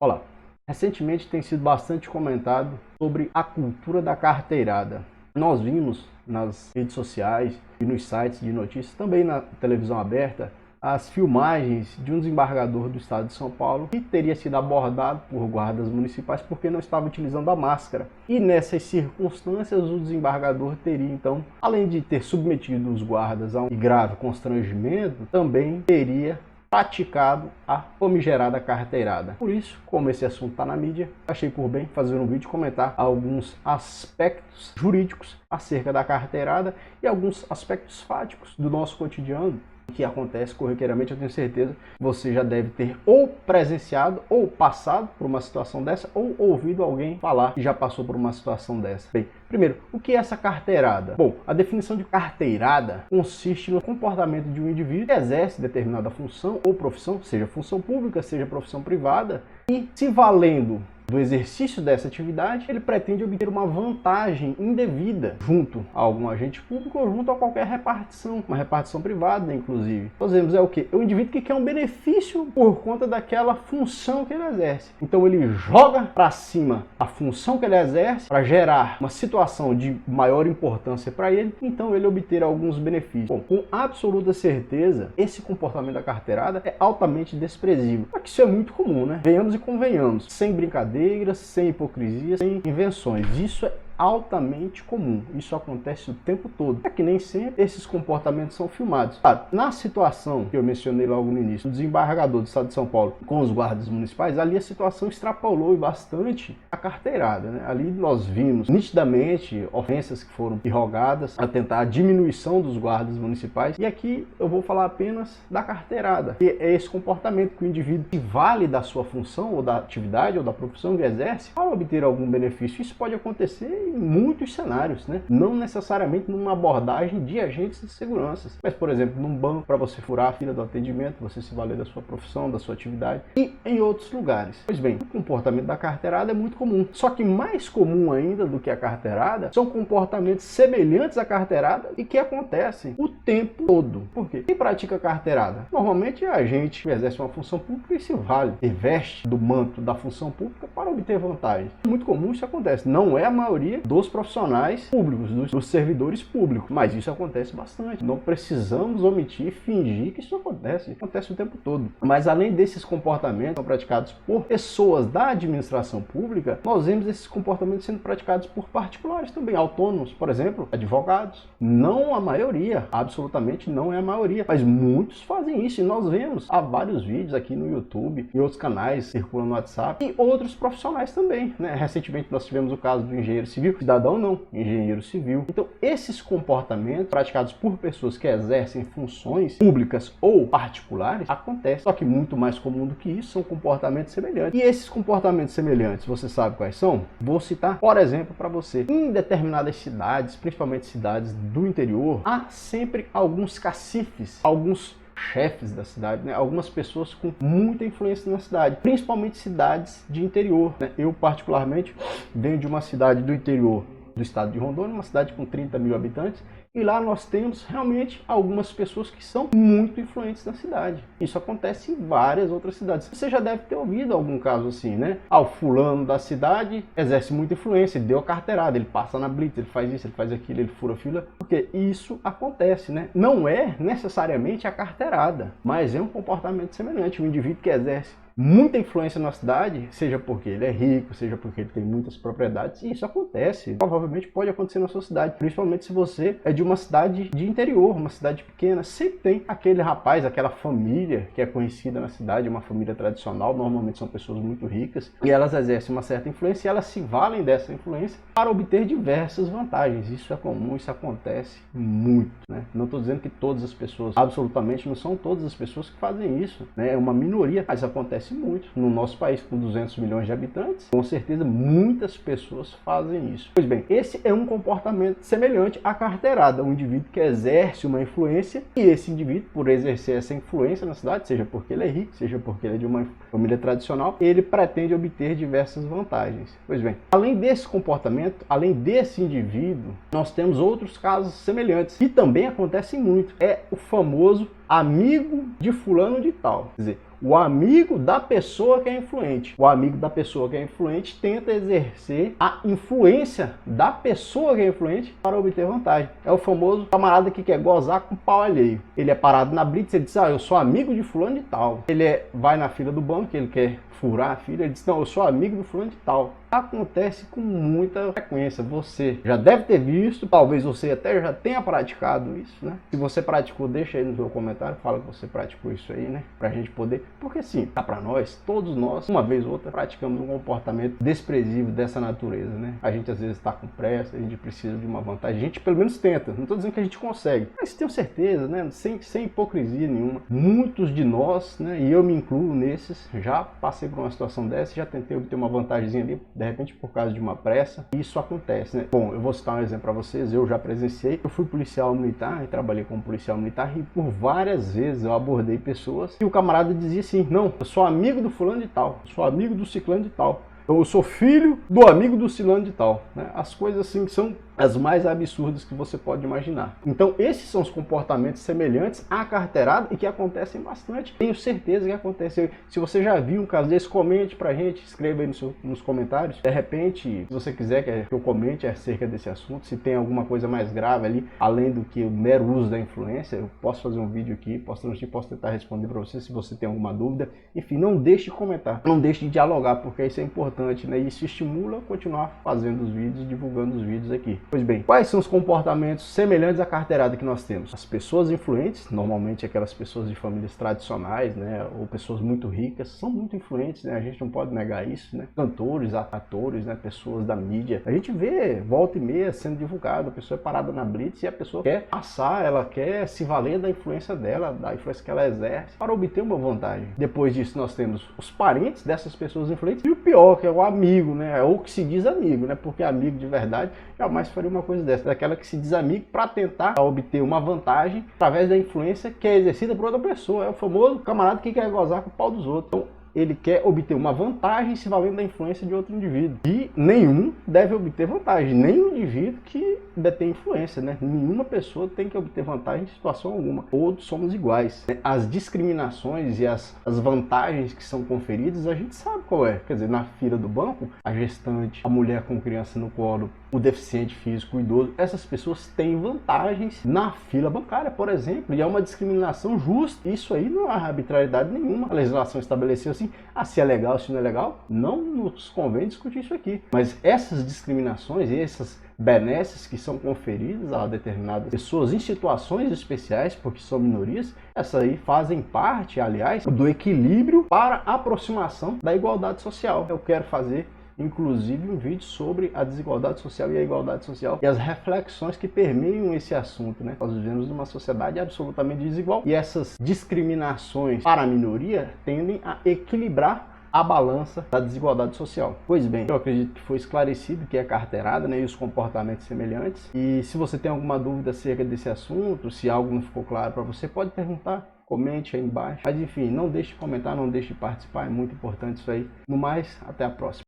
Olá, recentemente tem sido bastante comentado sobre a cultura da carteirada. Nós vimos nas redes sociais e nos sites de notícias, também na televisão aberta, as filmagens de um desembargador do estado de São Paulo que teria sido abordado por guardas municipais porque não estava utilizando a máscara. E nessas circunstâncias o desembargador teria então, além de ter submetido os guardas a um grave constrangimento, também teria praticado a famigerada carteirada. Por isso, como esse assunto está na mídia, achei por bem fazer um vídeo e comentar alguns aspectos jurídicos acerca da carteirada e alguns aspectos fáticos do nosso cotidiano que acontece corriqueiramente. Eu tenho certeza que você já deve ter ou presenciado ou passado por uma situação dessa ou ouvido alguém falar que já passou por uma situação dessa. Bem, primeiro, o que é essa carteirada? Bom, a definição de carteirada consiste no comportamento de um indivíduo que exerce determinada função ou profissão, seja função pública, seja profissão privada, e se valendo do exercício dessa atividade, ele pretende obter uma vantagem indevida junto a algum agente público ou junto a qualquer repartição, uma repartição privada, inclusive. Nós vemos é o quê? É o indivíduo que quer um benefício por conta daquela função que ele exerce. Então ele joga para cima a função que ele exerce para gerar uma situação de maior importância para ele, então ele obter alguns benefícios. Bom, com absoluta certeza, esse comportamento da carteirada é altamente desprezível. Só que isso é muito comum, né? Venhamos e convenhamos, sem brincadeira, sem hipocrisia, sem invenções. Isso é altamente comum. Isso acontece o tempo todo. É que nem sempre esses comportamentos são filmados. Claro, na situação que eu mencionei logo no início, do desembargador do estado de São Paulo com os guardas municipais, ali a situação extrapolou bastante a carteirada, né? Ali nós vimos nitidamente ofensas que foram irrogadas a tentar a diminuição dos guardas municipais. E aqui eu vou falar apenas da carteirada, que é esse comportamento que o indivíduo se vale da sua função ou da atividade ou da profissão que exerce para obter algum benefício. Isso pode acontecer em muitos cenários, né? Não necessariamente numa abordagem de agentes de segurança, mas, por exemplo, num banco, para você furar a fila do atendimento, você se valer da sua profissão, da sua atividade, e em outros lugares. Pois bem, o comportamento da carteirada é muito comum. Só que mais comum ainda do que a carteirada são comportamentos semelhantes à carteirada e que acontecem o tempo todo. Por quê? Quem pratica carteirada? Normalmente é agente que exerce uma função pública e se vale, e veste do manto da função pública para obter vantagens. É muito comum isso acontece. Não é a maioria dos profissionais públicos, dos servidores públicos, mas isso acontece bastante. Não precisamos omitir e fingir que isso acontece o tempo todo. Mas além desses comportamentos são praticados por pessoas da administração pública, nós vemos esses comportamentos sendo praticados por particulares também, autônomos, por exemplo, advogados. Não a maioria, absolutamente não é a maioria, mas muitos fazem isso e nós vemos há vários vídeos aqui no YouTube e outros canais circulam no WhatsApp e outros profissionais também, né? Recentemente nós tivemos o caso do engenheiro civil, cidadão não, engenheiro civil. Então esses comportamentos praticados por pessoas que exercem funções públicas ou particulares acontecem, só que muito mais comum do que isso são comportamentos semelhantes. E esses comportamentos semelhantes, você sabe quais são? Vou citar, por exemplo, para você. Em determinadas cidades, principalmente cidades do interior, há sempre alguns cacifes, alguns chefes da cidade, né? Algumas pessoas com muita influência na cidade, principalmente cidades de interior, né? Eu particularmente venho de uma cidade do interior do estado de Rondônia, uma cidade com 30 mil habitantes, e lá nós temos realmente algumas pessoas que são muito influentes na cidade. Isso acontece em várias outras cidades. Você já deve ter ouvido algum caso assim, né? O fulano da cidade exerce muita influência, ele deu a carteirada, ele passa na blitz, ele faz isso, ele faz aquilo, ele fura a fila, porque isso acontece, né? Não é necessariamente a carteirada, mas é um comportamento semelhante. Um indivíduo que exerce muita influência na cidade, seja porque ele é rico, seja porque ele tem muitas propriedades, e isso acontece, provavelmente pode acontecer na sua cidade, principalmente se você é de uma cidade de interior, uma cidade pequena, sempre tem aquele rapaz, aquela família que é conhecida na cidade, uma família tradicional, normalmente são pessoas muito ricas, e elas exercem uma certa influência e elas se valem dessa influência para obter diversas vantagens. Isso é comum, isso acontece muito, né? Não estou dizendo que todas as pessoas, absolutamente não são todas as pessoas que fazem isso, né? É uma minoria, mas acontece muito. No nosso país, com 200 milhões de habitantes, com certeza muitas pessoas fazem isso. Pois bem, esse é um comportamento semelhante à carteirada, um indivíduo que exerce uma influência e esse indivíduo, por exercer essa influência na cidade, seja porque ele é rico, seja porque ele é de uma família tradicional, ele pretende obter diversas vantagens. Pois bem, além desse comportamento, além desse indivíduo, nós temos outros casos semelhantes que também acontecem muito. É o famoso amigo de fulano de tal. Quer dizer, o amigo da pessoa que é influente. O amigo da pessoa que é influente tenta exercer a influência da pessoa que é influente para obter vantagem. É o famoso camarada que quer gozar com pau alheio. Ele é parado na blitz e diz, eu sou amigo de fulano de tal. Ele vai na fila do banco, ele quer furar a fila, ele diz, não, eu sou amigo do fulano de tal. Acontece com muita frequência. Você já deve ter visto, talvez você até já tenha praticado isso, né? Se você praticou, deixa aí no seu comentário, fala que você praticou isso aí, né? Pra gente poder, porque sim, tá pra nós, todos nós, uma vez ou outra, praticamos um comportamento desprezível dessa natureza, né? A gente às vezes tá com pressa, a gente precisa de uma vantagem, a gente pelo menos tenta, não tô dizendo que a gente consegue, mas tenho certeza, né? Sem hipocrisia nenhuma, muitos de nós, né? E eu me incluo nesses, já passei por uma situação dessa, já tentei obter uma vantagemzinha ali, de repente por causa de uma pressa, e isso acontece, né? Bom, eu vou citar um exemplo para vocês, eu já presenciei, eu fui policial militar e trabalhei como policial militar e por várias vezes eu abordei pessoas e o camarada dizia assim, não, eu sou amigo do fulano de tal, sou amigo do ciclano de tal, eu sou filho do amigo do ciclano de tal, né? As coisas assim que são as mais absurdas que você pode imaginar. Então esses são os comportamentos semelhantes à carteirada e que acontecem bastante. Tenho certeza que aconteceu. Se você já viu um caso desse, comente pra gente, escreva aí nos comentários. De repente, se você quiser que eu comente acerca desse assunto, se tem alguma coisa mais grave ali, além do que o mero uso da influência, eu posso fazer um vídeo aqui, posso tentar responder para você se você tem alguma dúvida. Enfim, não deixe de comentar, não deixe de dialogar, porque isso é importante, né? E isso estimula a continuar fazendo os vídeos, divulgando os vídeos aqui. Pois bem, quais são os comportamentos semelhantes à carteirada que nós temos? As pessoas influentes, normalmente aquelas pessoas de famílias tradicionais, né, ou pessoas muito ricas, são muito influentes, né? A gente não pode negar isso, né? Cantores, atores, né, pessoas da mídia. A gente vê, volta e meia, sendo divulgado, a pessoa é parada na blitz e a pessoa quer passar, ela quer se valer da influência dela, da influência que ela exerce, para obter uma vantagem. Depois disso, nós temos os parentes dessas pessoas influentes e o pior, que é o amigo, né? Ou que se diz amigo, né? Porque amigo de verdade jamais faria uma coisa dessa, daquela que se diz amigo para tentar obter uma vantagem através da influência que é exercida por outra pessoa. É o famoso camarada que quer gozar com o pau dos outros. Então, ele quer obter uma vantagem se valendo da influência de outro indivíduo. E nenhum deve obter vantagem, nem o indivíduo que detém influência, né? Nenhuma pessoa tem que obter vantagem em situação alguma. Todos somos iguais. As discriminações e as vantagens que são conferidas, a gente sabe qual é. Quer dizer, na fila do banco, a gestante, a mulher com criança no colo, o deficiente físico, o idoso, essas pessoas têm vantagens na fila bancária, por exemplo, e é uma discriminação justa. Isso aí não há arbitrariedade nenhuma. A legislação estabeleceu assim, se é legal, se não é legal, não nos convém discutir isso aqui. Mas essas discriminações e essas benesses que são conferidas a determinadas pessoas em situações especiais, porque são minorias, essas aí fazem parte, aliás, do equilíbrio para a aproximação da igualdade social. Eu quero fazer inclusive um vídeo sobre a desigualdade social e a igualdade social e as reflexões que permeiam esse assunto, né? Nós vivemos numa sociedade absolutamente desigual e essas discriminações para a minoria tendem a equilibrar a balança da desigualdade social. Pois bem, eu acredito que foi esclarecido que é carteirada, né, e os comportamentos semelhantes. E se você tem alguma dúvida acerca desse assunto, se algo não ficou claro para você, pode perguntar, comente aí embaixo. Mas enfim, não deixe de comentar, não deixe de participar, é muito importante isso aí. No mais, até a próxima.